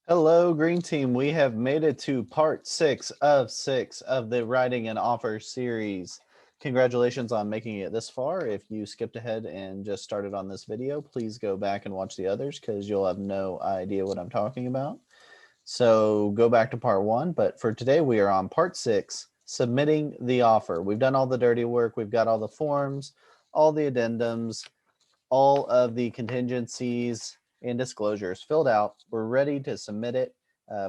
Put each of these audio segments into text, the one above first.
Hello, Green Team. We have made it to part 6 of the Writing an Offer series. Congratulations on making it this far. If you skipped ahead and just started on this video, please go back and watch the others because you'll have no idea what I'm talking about. So go back to part 1. But for today, we are on part 6, submitting the offer. We've done all the dirty work. We've got all the forms, all the addendums, all of the contingencies and disclosures filled out. We're ready to submit it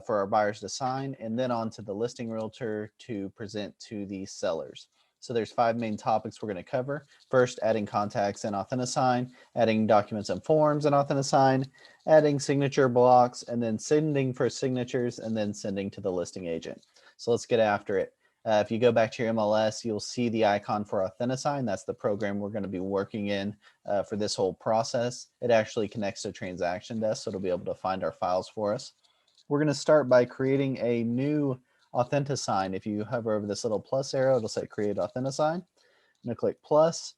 for our buyers to sign, and then on to the listing realtor to present to the sellers. So there's 5 main topics we're going to cover. First, adding contacts in Authentisign, adding documents and forms in Authentisign, adding signature blocks, and then sending for signatures, and then sending to the listing agent. So let's get after it. If you go back to your MLS, you'll see the icon for Authentisign. That's the program we're going to be working in for this whole process. It actually connects to Transaction Desk, so it'll be able to find our files for us. We're going to start by creating a new Authentisign. If you hover over this little plus arrow, it'll say Create Authentisign. I'm going to click plus.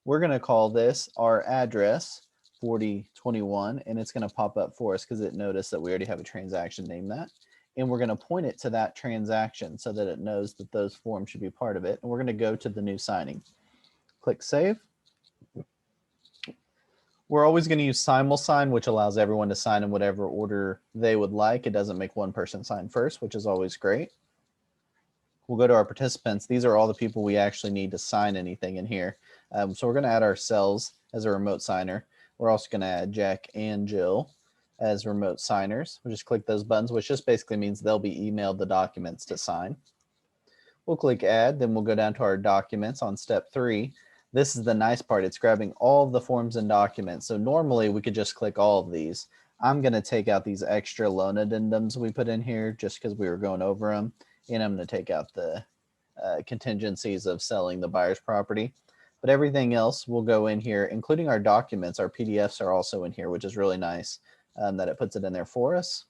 We're going to call this our address 4021, and it's going to pop up for us because it noticed that we already have a transaction named that. And we're going to point it to that transaction so that it knows that those forms should be part of it. And we're going to go to the new signing. Click Save. We're always going to use simulsign, which allows everyone to sign in whatever order they would like. It doesn't make one person sign first, which is always great. We'll go to our participants. These are all the people we actually need to sign anything in here. So we're going to add ourselves as a remote signer. We're also going to add Jack and Jill as remote signers. We'll just click those buttons, which just basically means they'll be emailed the documents to sign. We'll click add, then we'll go down to our documents on step 3. This is the nice part. It's grabbing all of the forms and documents. So normally we could just click all of these. I'm going to take out these extra loan addendums we put in here just because we were going over them. And I'm going to take out the contingencies of selling the buyer's property. But everything else will go in here, including our documents. Our PDFs are also in here, which is really nice that it puts it in there for us.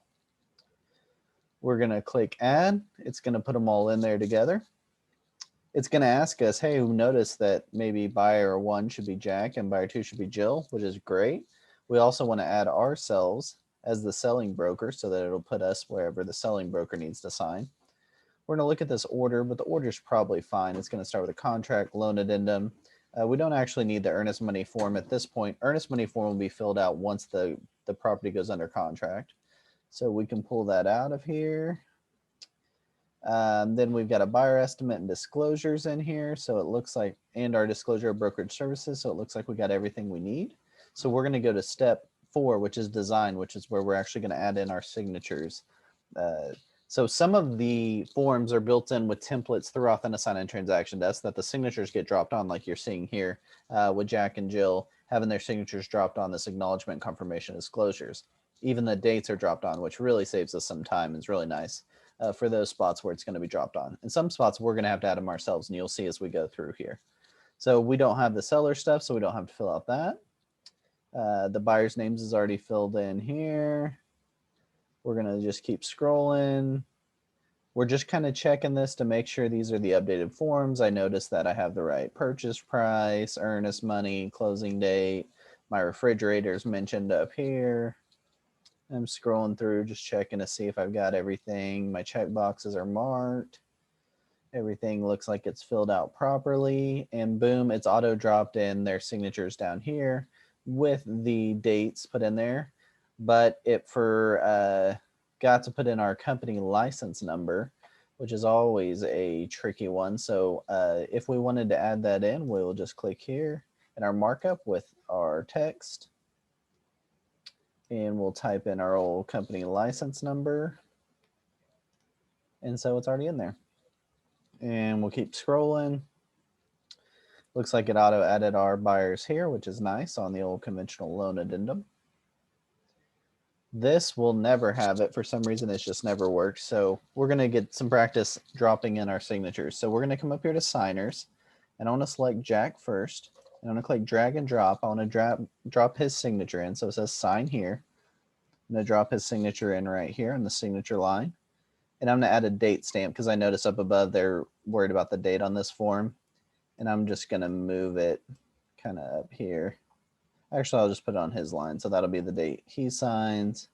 We're going to click add. It's going to put them all in there together. It's going to ask us, hey, notice that maybe buyer 1 should be Jack and buyer 2 should be Jill, which is great. We also want to add ourselves as the selling broker so that it'll put us wherever the selling broker needs to sign. We're going to look at this order, but the order is probably fine. It's going to start with a contract, loan addendum. We don't actually need the earnest money form at this point. Earnest money form will be filled out once the property goes under contract. So we can pull that out of here. Then we've got a buyer estimate and disclosures in here. So it looks like, and our disclosure of brokerage services. So it looks like we got everything we need. So we're going to go to step 4, which is design, which is where we're actually going to add in our signatures. So some of the forms are built in with templates through Authentisign and Transaction Desk that the signatures get dropped on, like you're seeing here with Jack and Jill having their signatures dropped on this acknowledgement, confirmation, disclosures. Even the dates are dropped on, which really saves us some time. It's really nice for those spots where it's going to be dropped on. In some spots, we're going to have to add them ourselves, and you'll see as we go through here. So we don't have the seller stuff, so we don't have to fill out that. The buyer's names is already filled in here. We're going to just keep scrolling. We're just kind of checking this to make sure these are the updated forms. I noticed that I have the right purchase price, earnest money, closing date. My refrigerator is mentioned up here. I'm scrolling through, just checking to see if I've got everything. My check boxes are marked. Everything looks like it's filled out properly. And boom, it's auto dropped in their signatures down here with the dates put in there. But it got to put in our company license number, which is always a tricky one. So if we wanted to add that in, we'll just click here in our markup with our text. And we'll type in our old company license number. And so it's already in there. And we'll keep scrolling. Looks like it auto added our buyers here, which is nice on the old conventional loan addendum. This will never have it. For some reason, it's just never worked. So we're going to get some practice dropping in our signatures. So we're going to come up here to signers, and I want to select Jack first. And I'm going to click drag and drop. I want to drop his signature in. So it says sign here. I'm going to drop his signature in right here in the signature line. And I'm going to add a date stamp because I notice up above they're worried about the date on this form. And I'm just going to move it kind of up here. Actually, I'll just put it on his line. So that'll be the date he signs.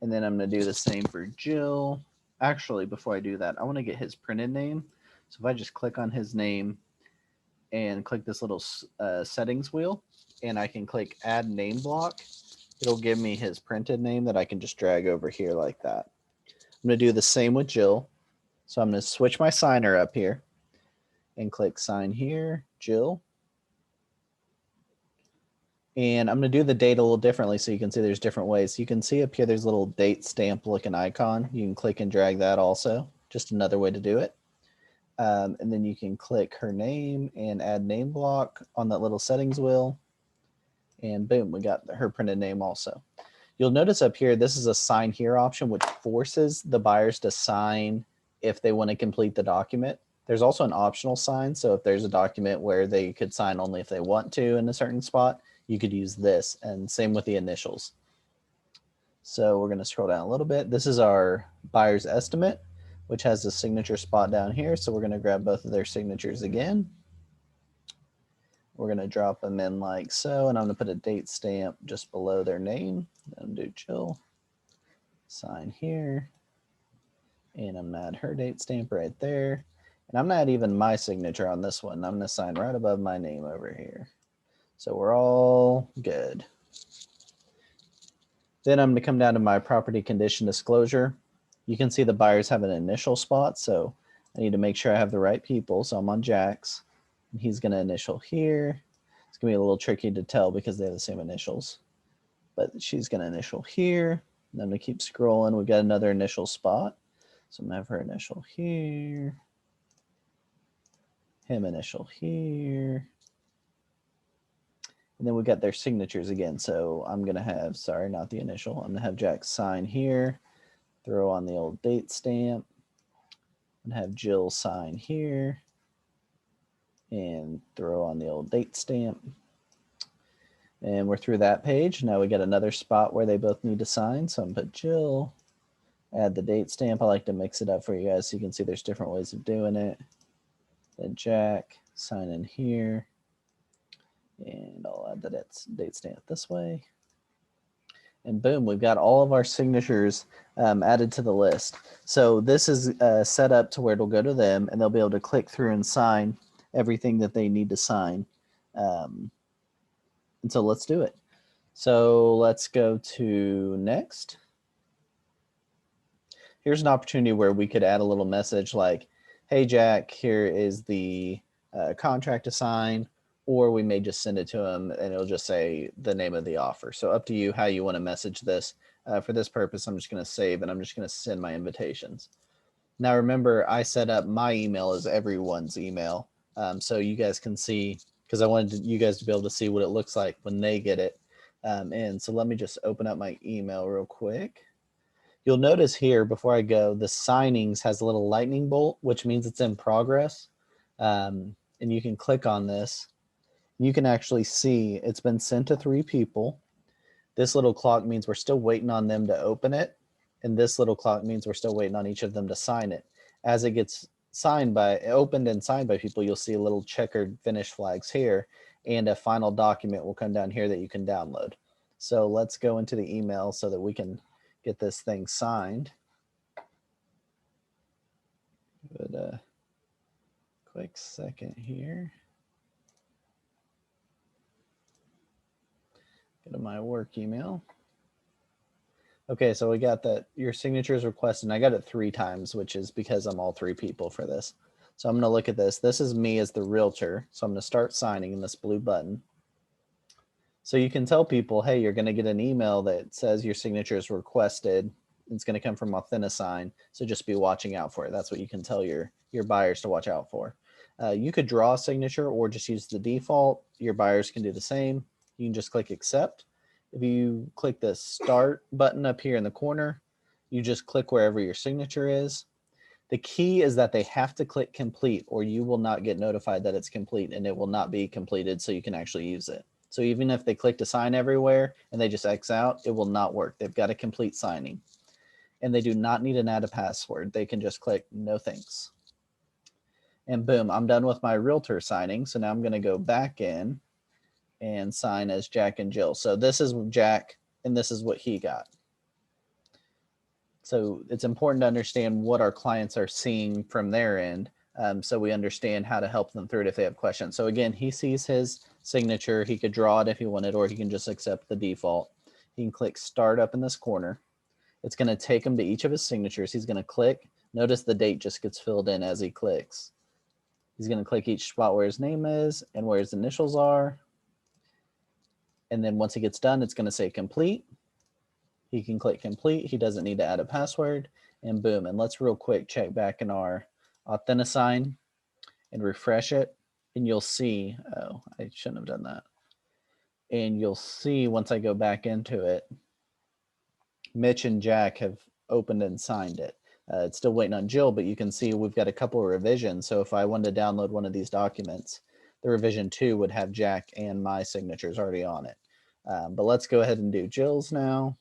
And then I'm going to do the same for Jill. Actually, before I do that, I want to get his printed name. So if I just click on his name and click this little settings wheel, and I can click add name block, it'll give me his printed name that I can just drag over here like that. I'm going to do the same with Jill. So I'm going to switch my signer up here and click sign here, Jill. And I'm going to do the date a little differently so you can see there's different ways. You can see up here there's a little date stamp looking icon. You can click and drag that also. Just another way to do it. And then you can click her name and add name block on that little settings wheel. And boom, we got her printed name also. You'll notice up here, this is a sign here option, which forces the buyers to sign if they want to complete the document. There's also an optional sign. So if there's a document where they could sign only if they want to in a certain spot, you could use this, and same with the initials. So we're going to scroll down a little bit. This is our buyer's estimate, which has the signature spot down here. So we're going to grab both of their signatures again. We're going to drop them in like so, and I'm going to put a date stamp just below their name. Then do Jill, sign here, and I'm going to add her date stamp right there. And I'm going to add even my signature on this one. I'm going to sign right above my name over here. So we're all good. Then I'm going to come down to my property condition disclosure. You can see the buyers have an initial spot, so I need to make sure I have the right people. So I'm on Jack's, and he's going to initial here. It's going to be a little tricky to tell because they have the same initials, but she's going to initial here. And I'm going to keep scrolling. We've got another initial spot. So I'm going to have her initial here, him initial here. And then we got their signatures again. So I'm going to have, sorry, not the initial. I'm going to have Jack sign here, throw on the old date stamp, and have Jill sign here, and throw on the old date stamp. And we're through that page. Now we got another spot where they both need to sign. So I'm going to put Jill, add the date stamp. I like to mix it up for you guys so you can see there's different ways of doing it. Then Jack, sign in here. And I'll add the date stamp this way. And boom, we've got all of our signatures added to the list. So this is set up to where it'll go to them, and they'll be able to click through and sign everything that they need to sign. And so let's do it. So let's go to next. Here's an opportunity where we could add a little message like, hey, Jack, here is the contract to sign. Or we may just send it to him and it'll just say the name of the offer. So up to you how you want to message this. For this purpose, I'm just going to save and I'm just going to send my invitations. Now remember, I set up my email as everyone's email. So you guys can see, because I wanted you guys to be able to see what it looks like when they get it in. So let me just open up my email real quick. You'll notice here before I go, the signings has a little lightning bolt, which means it's in progress. And you can click on this. You can actually see it's been sent to 3 people. This little clock means we're still waiting on them to open it. And this little clock means we're still waiting on each of them to sign it. As it gets opened and signed by people, you'll see little checkered finish flags here. And a final document will come down here that you can download. So let's go into the email so that we can get this thing signed. Give it a quick second here. Go to my work email. Okay, so we got that your signature is requested. And I got it 3 times, which is because I'm all 3 people for this. So I'm going to look at this. This is me as the realtor. So I'm going to start signing in this blue button. So you can tell people, hey, you're going to get an email that says your signature is requested. It's going to come from Authentisign. So just be watching out for it. That's what you can tell your buyers to watch out for. You could draw a signature or just use the default. Your buyers can do the same. You can just click accept. If you click the start button up here in the corner, you just click wherever your signature is. The key is that they have to click complete or you will not get notified that it's complete and it will not be completed so you can actually use it. So even if they click to sign everywhere and they just X out, it will not work. They've got to complete signing. And they do not need to add a password. They can just click no thanks. And boom, I'm done with my realtor signing. So now I'm going to go back in and sign as Jack and Jill. So this is Jack and this is what he got. So it's important to understand what our clients are seeing from their end, so we understand how to help them through it if they have questions. So again, he sees his signature. He could draw it if he wanted, or he can just accept the default. He can click start up in this corner. It's going to take him to each of his signatures. He's going to click. Notice the date just gets filled in as he clicks. He's going to click each spot where his name is and where his initials are. And then once he gets done, it's going to say complete. He can click complete. He doesn't need to add a password, and boom. And let's real quick check back in our Authentisign and refresh it. And you'll see, oh, I shouldn't have done that. And you'll see once I go back into it, Mitch and Jack have opened and signed it. It's still waiting on Jill, but you can see we've got a couple of revisions. So if I wanted to download one of these documents, the revision 2 would have Jack and my signatures already on it. But let's go ahead and do Jill's now.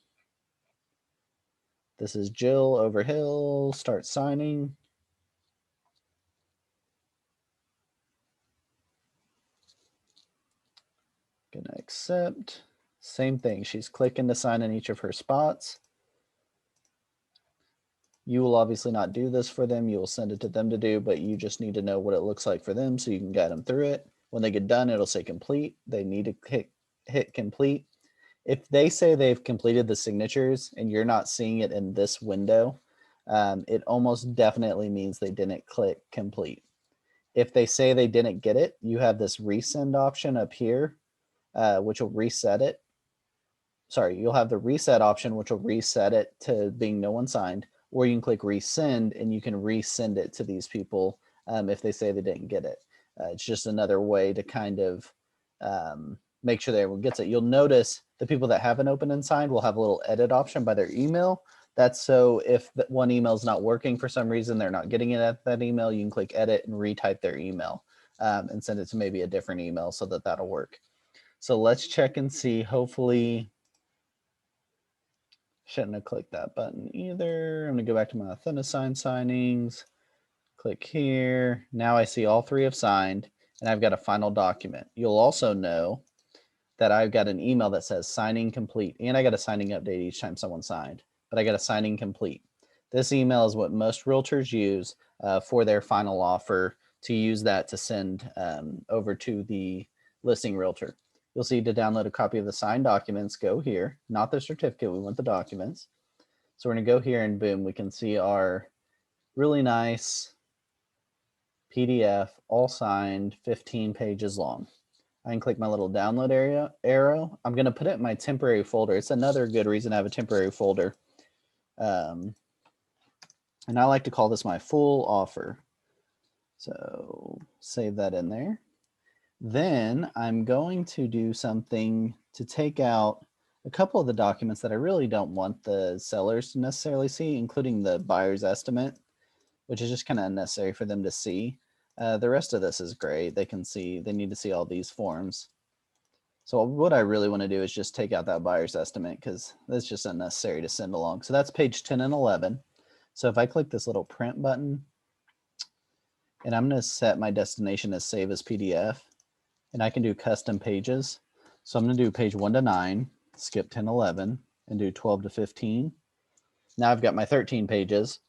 This is Jill Overhill. Start signing. Gonna accept. Same thing. She's clicking to sign in each of her spots. You will obviously not do this for them. You will send it to them to do, but you just need to know what it looks like for them so you can guide them through it. When they get done, it'll say complete. They need to hit complete. If they say they've completed the signatures and you're not seeing it in this window, it almost definitely means they didn't click complete. If they say they didn't get it, you have this resend option up here, which will reset it. Sorry, you'll have the reset option, which will reset it to being no one signed, or you can click resend and you can resend it to these people if they say they didn't get it. It's just another way to kind of make sure that everyone gets it. You'll notice the people that haven't opened and signed will have a little edit option by their email. That's so if one email is not working for some reason, they're not getting it at that email, you can click edit and retype their email and send it to maybe a different email so that that'll work. So let's check and see. Hopefully, shouldn't have clicked that button either. I'm gonna go back to my Authentisign signings, click here. Now I see all 3 have signed and I've got a final document. You'll also know that I've got an email that says signing complete, and I got a signing update each time someone signed, but I got a signing complete. This email is what most realtors use for their final offer, to use that to send over to the listing realtor. You'll see to download a copy of the signed documents, go here, not the certificate, we want the documents. So we're gonna go here and boom, we can see our really nice PDF, all signed, 15 pages long. I can click my little download arrow. I'm going to put it in my temporary folder. It's another good reason to have a temporary folder. And I like to call this my full offer. So save that in there. Then I'm going to do something to take out a couple of the documents that I really don't want the sellers to necessarily see, including the buyer's estimate, which is just kind of unnecessary for them to see. The rest of this is great. They can see, they need to see all these forms. So what I really want to do is just take out that buyer's estimate because that's just unnecessary to send along. So that's page 10 and 11. So if I click this little print button, and I'm going to set my destination as save as PDF, and I can do custom pages. So I'm going to do page 1 to 9, skip 10, 11, and do 12 to 15. Now I've got my 13 pages.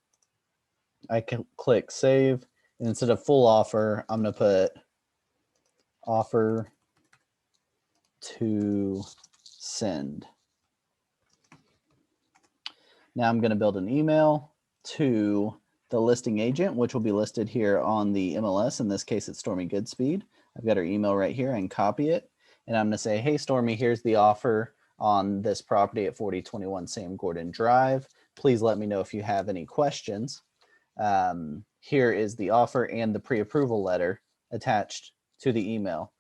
I can click save. And instead of full offer, I'm going to put offer to send. Now I'm going to build an email to the listing agent, which will be listed here on the MLS. In this case, it's Stormy Goodspeed. I've got her email right here. I can copy it. And I'm going to say, hey, Stormy, here's the offer on this property at 4021 Sam Gordon Drive. Please let me know if you have any questions. Here is the offer and the pre-approval letter attached to the email.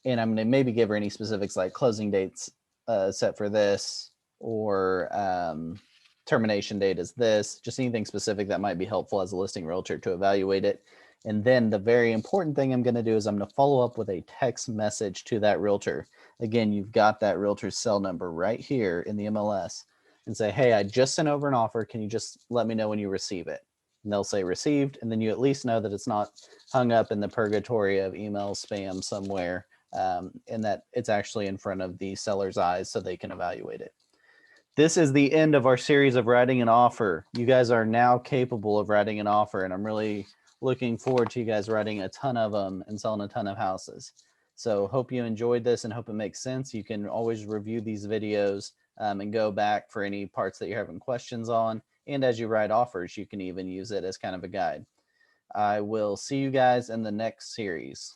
And I'm going to maybe give her any specifics like closing dates set for this, or termination date is this, just anything specific that might be helpful as a listing realtor to evaluate it. And then the very important thing I'm going to do is I'm going to follow up with a text message to that realtor. Again, you've got that realtor's cell number right here in the MLS, and say, hey, I just sent over an offer. Can you just let me know when you receive it? And they'll say received. And then you at least know that it's not hung up in the purgatory of email spam somewhere, and that it's actually in front of the seller's eyes so they can evaluate it. This is the end of our series of writing an offer. You guys are now capable of writing an offer, and I'm really looking forward to you guys writing a ton of them and selling a ton of houses. So hope you enjoyed this and hope it makes sense. You can always review these videos and go back for any parts that you're having questions on. And as you write offers, you can even use it as kind of a guide. I will see you guys in the next series.